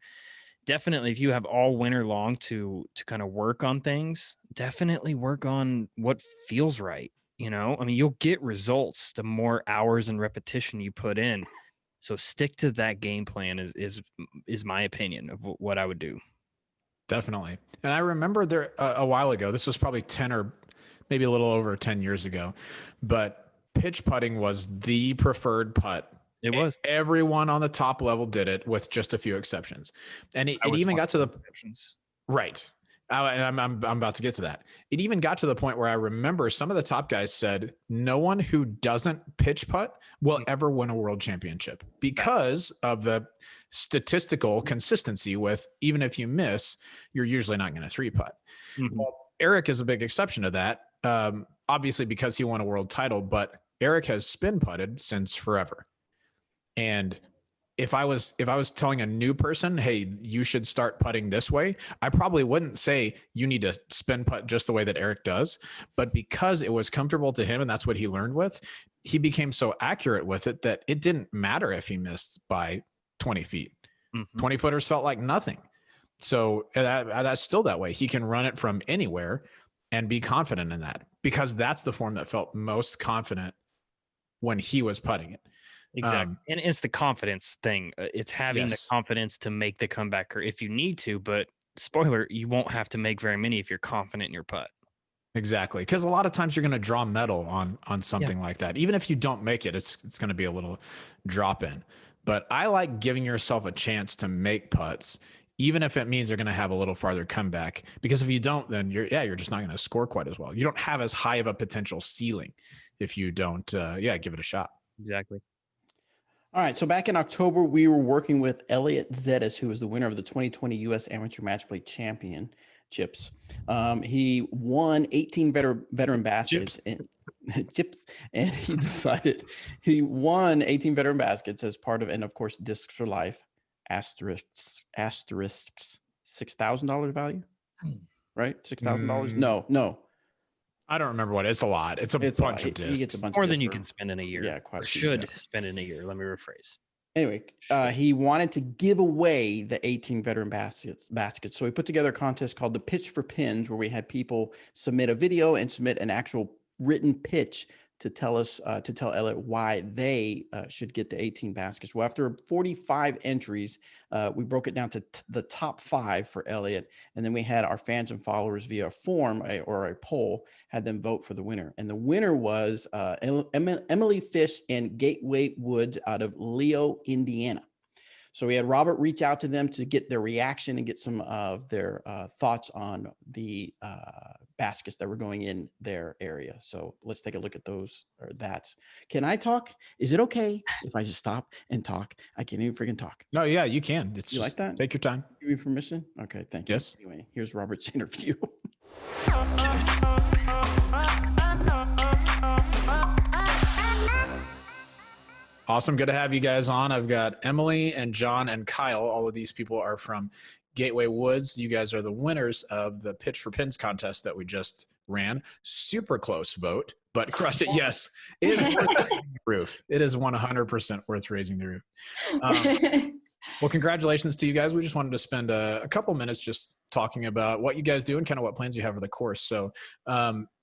definitely, if you have all winter long to kind of work on things, definitely work on what feels right. I mean, you'll get results the more hours and repetition you put in. So stick to that game plan is my opinion of what I would do. Definitely. And I remember there a while ago, this was probably 10 or maybe a little over 10 years ago, but pitch putting was the preferred putt. It was. Everyone on the top level did it with just a few exceptions. And it was even one got of to the exceptions. right. And I'm about to get to that. It even got to the point where I remember some of the top guys said no one who doesn't pitch putt will ever win a world championship because of the statistical consistency with, even if you miss, you're usually not going to three putt. Mhm. Well, Eric is a big exception to that. Obviously because he won a world title, but Eric has spin putted since forever. And if I was telling a new person, hey, you should start putting this way, I probably wouldn't say you need to spin putt just the way that Eric does. But because it was comfortable to him and that's what he learned with, he became so accurate with it that it didn't matter if he missed by 20 feet. 20 footers felt like nothing. So that's still that way. He can run it from anywhere and be confident in that, because that's the form that felt most confident when he was putting it. Exactly. And it's the confidence thing. It's having Yes. the confidence to make the comeback, or if you need to, but spoiler, you won't have to make very many if you're confident in your putt. Exactly. Because a lot of times you're going to draw metal on something like that. Even if you don't make it, it's going to be a little drop in. But I like giving yourself a chance to make putts, even if it means you're going to have a little farther comeback. Because if you don't, then you're just not going to score quite as well. You don't have as high of a potential ceiling if you don't, give it a shot. Exactly. All right. So back in October, we were working with Elliot Zetis, who was the winner of the 2020 U.S. Amateur Match Play Championships. He won 18 veteran baskets and he won 18 veteran baskets as part of, and of course, Discs for Life asterisks $6,000 value, right? $6,000? No. I don't remember what. It's a lot. It's a bunch of discs. He gets a bunch More of than discs you for- can spend in a year. Yeah, quite or a few, should yeah. spend in a year. Let me rephrase. Anyway, he wanted to give away the 18 veteran baskets. So we put together a contest called the Pitch for Pins, where we had people submit a video and submit an actual written pitch to tell Elliot why they should get the 18 baskets. Well, after 45 entries, we broke it down to the top 5 for Elliot. And then we had our fans and followers via a form or a poll, had them vote for the winner. And the winner was Emily Fish and Gateway Woods out of Leo, Indiana. So we had Robert reach out to them to get their reaction and get some of their thoughts on the baskets that were going in their area. So let's take a look at those or that. Can I talk? Is it okay if I just stop and talk? I can't even freaking talk. No, yeah, you can. It's You just like that? Take your time. Give me permission? Okay, thank you. Yes. Anyway, here's Robert's interview. Awesome. Good to have you guys on. I've got Emily and John and Kyle. All of these people are from Gateway Woods. You guys are the winners of the Pitch for Pins contest that we just ran. Super close vote, but crushed it. Yes, it is worth raising the roof. It is 100% worth raising the roof. Well, congratulations to you guys. We just wanted to spend a couple minutes just talking about what you guys do and kind of what plans you have for the course. So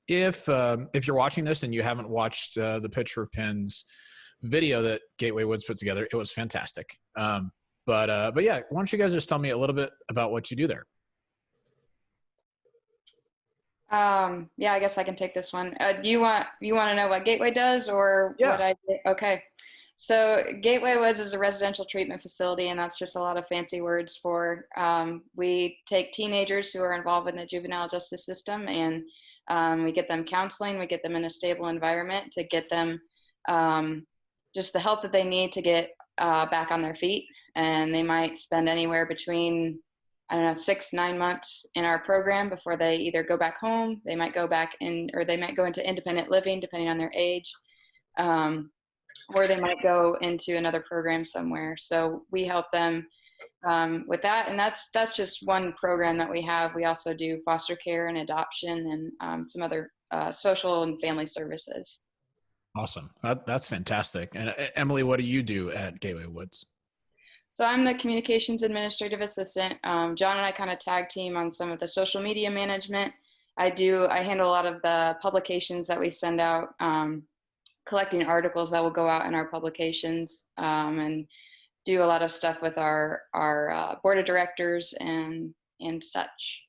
if you're watching this and you haven't watched the Pitch for Pins video that Gateway Woods put together, it was fantastic. But yeah, why don't you guys just tell me a little bit about what you do there? Yeah, I guess I can take this one. You want to know what Gateway does or Yeah. what I did? Okay. So Gateway Woods is a residential treatment facility, and that's just a lot of fancy words for, we take teenagers who are involved in the juvenile justice system, and we get them counseling, we get them in a stable environment to get them just the help that they need to get back on their feet. And they might spend anywhere between, I don't know, 6-9 months in our program before they either go back home, they might go back in, or they might go into independent living depending on their age, or they might go into another program somewhere. So we help them with that, and that's just one program that we have. We also do foster care and adoption and some other social and family services. Awesome. That's fantastic. And Emily, what do you do at Gateway Woods? So I'm the communications administrative assistant. John and I kind of tag team on some of the social media management. I handle a lot of the publications that we send out, collecting articles that will go out in our publications, and do a lot of stuff with our board of directors and such.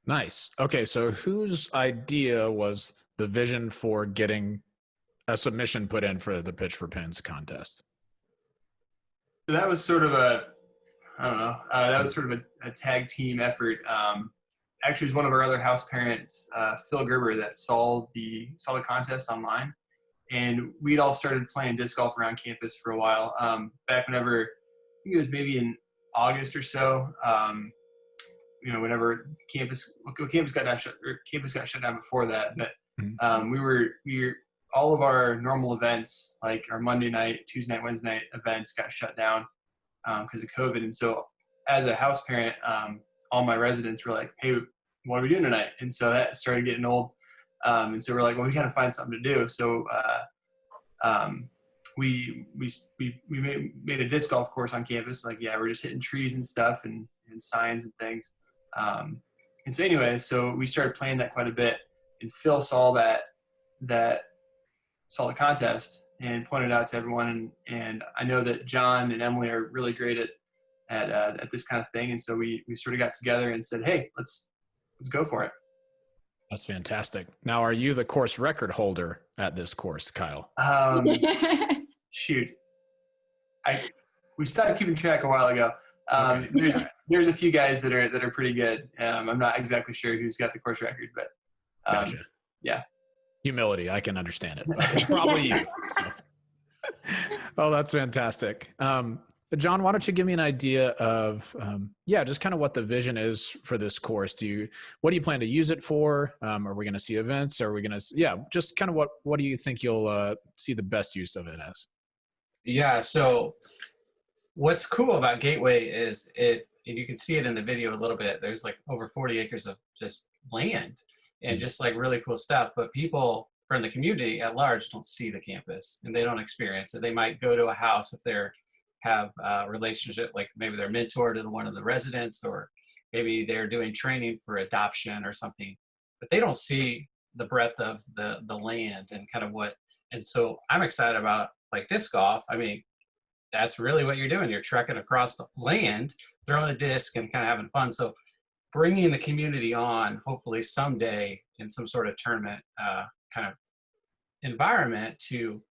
Nice. Okay. So whose idea was the vision for getting a submission put in for the Pitch for Pins contest? So that was sort of that was sort of a tag team effort. Actually, it was one of our other house parents, Phil Gerber, that saw the contest online, and we'd all started playing disc golf around campus for a while. Back whenever, I think it was maybe in August or so. Whenever campus got shut down before that, but we were all of our normal events, like our Monday night, Tuesday night, Wednesday night events, got shut down because of COVID. And so as a house parent, all my residents were like, hey, what are we doing tonight? And so that started getting old. And so we're like, well, we got to find something to do. So we made a disc golf course on campus. Like, yeah, we're just hitting trees and stuff and signs and things. And so anyway, so we started playing that quite a bit. And Phil saw saw the contest and pointed out to everyone. And I know that John and Emily are really great at this kind of thing. And so we sort of got together and said, hey, let's go for it. That's fantastic. Now, are you the course record holder at this course, Kyle? Shoot. We stopped keeping track a while ago. Okay. There's a few guys that are pretty good. I'm not exactly sure who's got the course record, but gotcha. Yeah. Humility, I can understand it. But it's probably you. So. Oh, that's fantastic. John, why don't you give me an idea of, just kind of what the vision is for this course? What do you plan to use it for? Are we going to see events? Are we going to, just kind of what do you think you'll see the best use of it as? Yeah. So what's cool about Gateway is and you can see it in the video a little bit. There's like over 40 acres of just land and just like really cool stuff. But people from the community at large don't see the campus and they don't experience it. They might go to a house if have a relationship, like maybe they're mentored in one of the residents, or maybe they're doing training for adoption or something, but they don't see the breadth of the land and kind of and so I'm excited about like disc golf. I mean, that's really what you're doing. You're trekking across the land, throwing a disc and kind of having fun. So bringing the community on, hopefully someday in some sort of tournament kind of environment to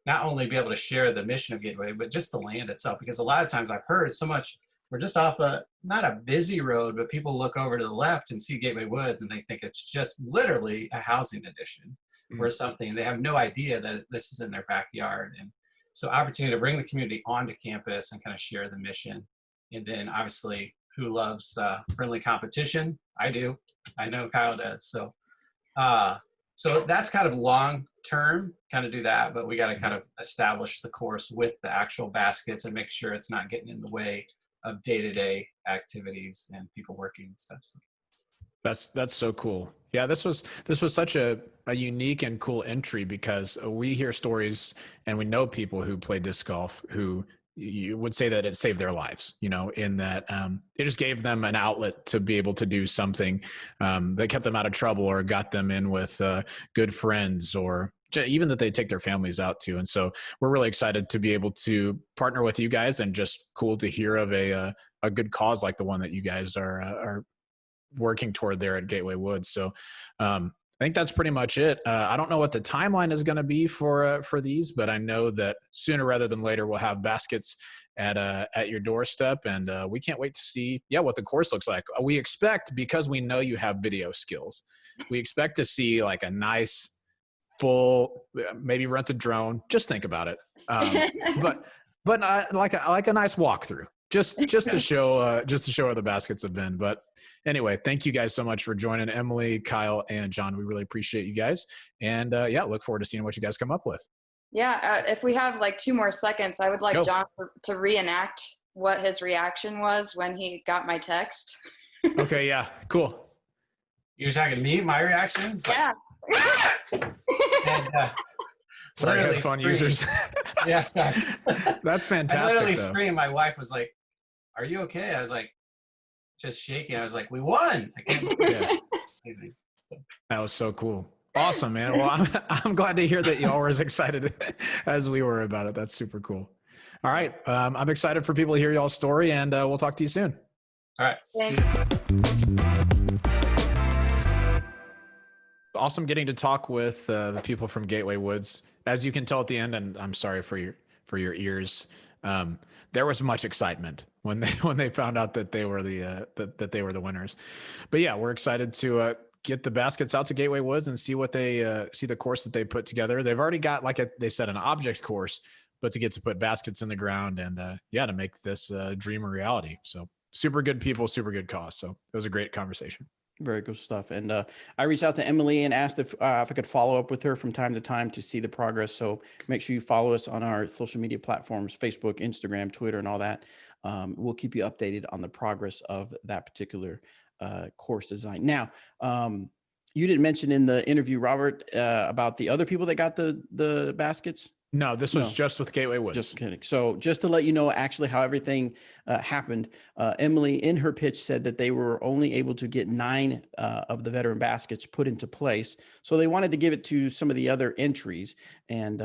not only be able to share the mission of Gateway, but just the land itself. Because a lot of times I've heard so much, we're just off not a busy road, but people look over to the left and see Gateway Woods and they think it's just literally a housing addition or something. They have no idea that this is in their backyard. And so opportunity to bring the community onto campus and kind of share the mission. And then obviously who loves friendly competition? I do. I know Kyle does. So that's kind of long term, kind of do that, but we got to kind of establish the course with the actual baskets and make sure it's not getting in the way of day-to-day activities and people working and stuff. So. That's so cool. Yeah, this was such a unique and cool entry because we hear stories and we know people who play disc golf who you would say that it saved their lives, in that it just gave them an outlet to be able to do something that kept them out of trouble or got them in with good friends or even that they take their families out to. And so we're really excited to be able to partner with you guys and just cool to hear of a good cause like the one that you guys are working toward there at Gateway Woods. So I think that's pretty much it. I don't know what the timeline is going to be for these, but I know that sooner rather than later we'll have baskets at your doorstep, and we can't wait to see what the course looks like. We expect, because we know you have video skills, we expect to see like a nice full, maybe rent a drone. Just think about it, but like a nice walkthrough, just to show where the baskets have been. But anyway, thank you guys so much for joining, Emily, Kyle, and John. We really appreciate you guys, and look forward to seeing what you guys come up with. Yeah, if we have like 2 more seconds, I would like Go. John to reenact what his reaction was when he got my text. Okay, yeah, cool. You're talking to me? My reactions? Yeah. And, Sorry, literally headphone screamed. users. Yeah, sorry. That's I fantastic. literally though. screamed. My wife was like, "Are you okay?" I was like, just shaking. I was like, "We won!" I can't. Yeah. Amazing. That was so cool. Awesome, man. Well, I'm glad to hear that y'all were as excited as we were about it. That's super cool. All right. I'm excited for people to hear y'all's story, and we'll talk to you soon. All right. Thanks. Awesome getting to talk with the people from Gateway Woods. As you can tell at the end, and I'm sorry for your ears, there was much excitement when they found out that they were the winners. But yeah, we're excited to get the baskets out to Gateway Woods and see what they see the course that they put together. They've already got, they said, an object course, but to get to put baskets in the ground and to make this dream a reality. So super good people, super good cause. So it was a great conversation. Very good stuff. And I reached out to Emily and asked if I could follow up with her from time to time to see the progress. So make sure you follow us on our social media platforms, Facebook, Instagram, Twitter, and all that. We'll keep you updated on the progress of that particular course design. Now, you didn't mention in the interview, Robert, about the other people that got the baskets. No, this was just with Gateway Woods. Just kidding. So just to let you know actually how everything happened, Emily in her pitch said that they were only able to get 9 of the veteran baskets put into place. So they wanted to give it to some of the other entries, and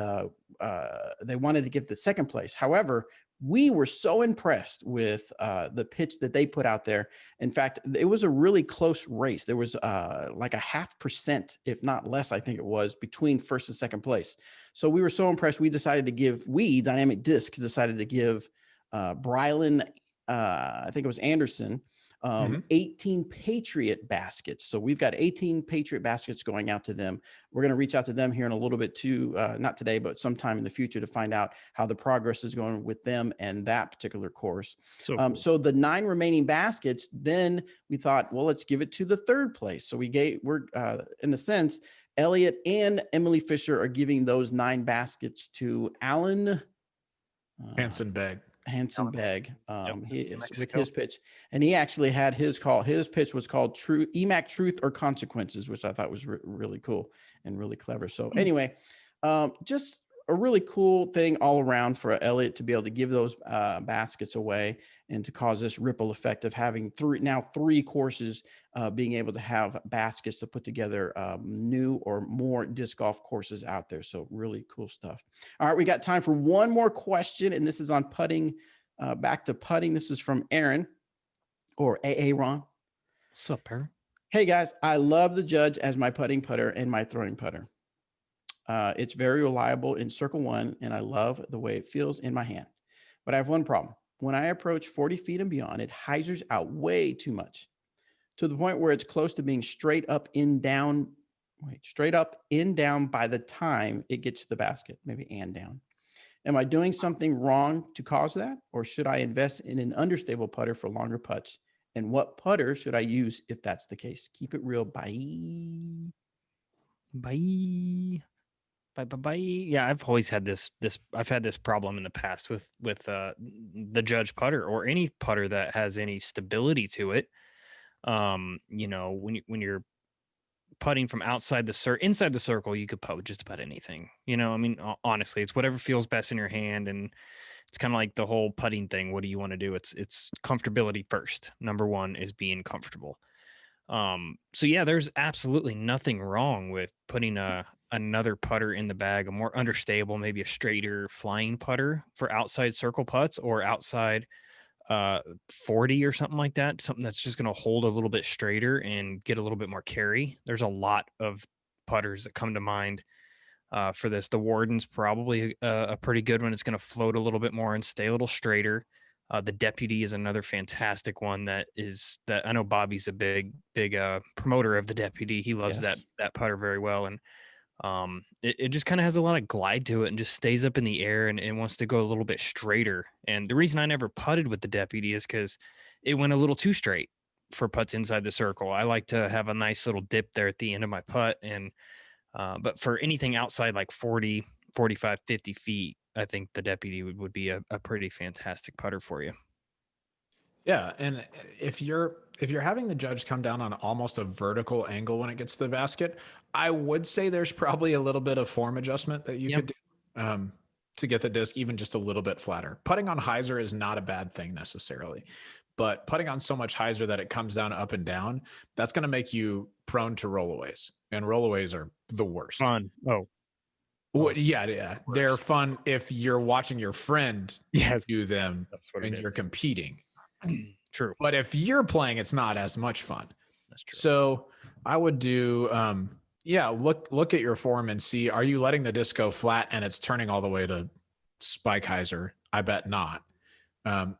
they wanted to give the second place. However, we were so impressed with the pitch that they put out there. In fact, it was a really close race. There was like a 0.5%, if not less, I think it was, between first and second place. So we were so impressed. Dynamic Discs decided to give Brylan, I think it was Anderson, 18 Patriot baskets. So we've got 18 Patriot baskets going out to them. We're going to reach out to them here in a little bit too, not today, but sometime in the future, to find out how the progress is going with them and that particular course. So, cool. So the 9 remaining baskets, then we thought, well, let's give it to the third place. So we're in a sense, Elliot and Emily Fisher are giving those 9 baskets to Alan Hanson Begg. He is with his pitch, and he actually had his call. His pitch was called EMAC Truth or Consequences, which I thought was really cool and really clever. So anyway, just a really cool thing all around for Elliot to be able to give those baskets away and to cause this ripple effect of having 3 courses being able to have baskets to put together new or more disc golf courses out there. So really cool stuff. All right, we got time for one more question, and this is on putting. Back to putting. This is from Aaron, or AA Ron. What's up, Aaron? Hey guys, I love the Judge as my putting putter and my throwing putter. It's very reliable in circle 1, and I love the way it feels in my hand. But I have one problem. When I approach 40 feet and beyond, it hyzers out way too much, to the point where it's close to being straight up in down by the time it gets to the basket, maybe and down. Am I doing something wrong to cause that? Or should I invest in an understable putter for longer putts? And what putter should I use if that's the case? Keep it real. Bye. Yeah, I've always had I've had this problem in the past with the Judge putter, or any putter that has any stability to it. When you're putting from inside the circle, you could putt with just about anything. Honestly, it's whatever feels best in your hand, and it's kind of like the whole putting thing. What do you want to do? It's comfortability first. Number 1 is being comfortable. So yeah, there's absolutely nothing wrong with putting another putter in the bag, a more understable, maybe a straighter flying putter for outside circle putts or outside 40 or something like that, something that's just going to hold a little bit straighter and get a little bit more carry. There's a lot of putters that come to mind for this. The Warden's probably a pretty good one. It's going to float a little bit more and stay a little straighter. The Deputy is another fantastic one that I know Bobby's a big promoter of the Deputy. He loves that putter very well. And it just kind of has a lot of glide to it and just stays up in the air and wants to go a little bit straighter. And the reason I never putted with the Deputy is because it went a little too straight for putts inside the circle. I like to have a nice little dip there at the end of my putt. And but for anything outside like 40, 45, 50 feet, I think the Deputy would be a pretty fantastic putter for you. Yeah, and if you're having the judge come down on almost a vertical angle when it gets to the basket, I would say there's probably a little bit of form adjustment that you could do to get the disc even just a little bit flatter. Putting on hyzer is not a bad thing necessarily, but putting on so much hyzer that it comes down up and down, that's going to make you prone to rollaways, and rollaways are the worst. Fun. Yeah. They're fun if you're watching your friend do them and you're competing. True. But if you're playing, it's not as much fun. That's true. So I would do, look at your form and see, are you letting the disc go flat and it's turning all the way to spike hyzer? I bet not.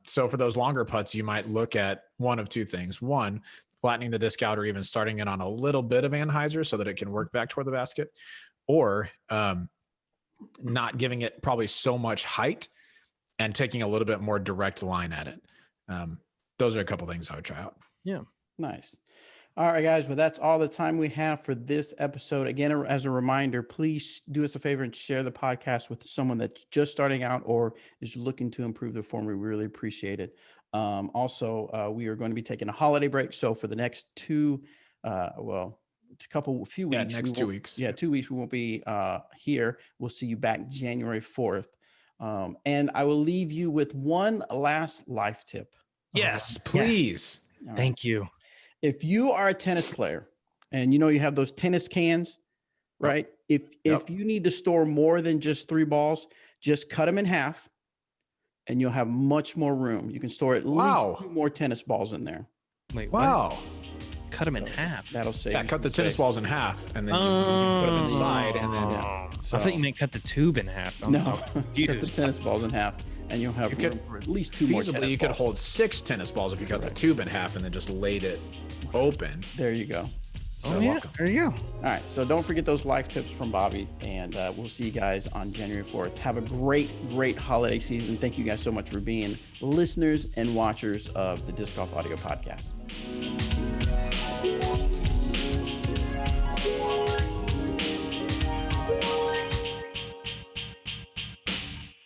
So for those longer putts, you might look at one of two things. One, flattening the disc out or even starting it on a little bit of anhyzer so that it can work back toward the basket, or not giving it probably so much height and taking a little bit more direct line at it. Those are a couple things I would try out. Yeah. Nice. All right, guys. Well, that's all the time we have for this episode. Again, as a reminder, please do us a favor and share the podcast with someone that's just starting out or is looking to improve their form. We really appreciate it. Also, we are going to be taking a holiday break. So for the next few weeks. 2 weeks. Yeah, 2 weeks. We won't be here. We'll see you back January 4th. And I will leave you with one last life tip. Yes, please. Right. Thank you. If you are a tennis player and you have those tennis cans, right? If you need to store more than just 3 balls, just cut them in half and you'll have much more room. You can store at least 2 more tennis balls in there. Wait, wow. What? Cut them in half. That'll save. Yeah, cut the tennis balls in half and then you put them inside and then. So I thought you meant cut the tube in half. No, cut the tennis balls in half and you'll have room for at least 2 more tennis balls. You could hold 6 tennis balls if you cut the tube in half and then just laid it open. There you go. So welcome. There you go. All right. So don't forget those life tips from Bobby, and we'll see you guys on January 4th. Have a great holiday season. Thank you guys so much for being listeners and watchers of the Disc Golf Audio Podcast.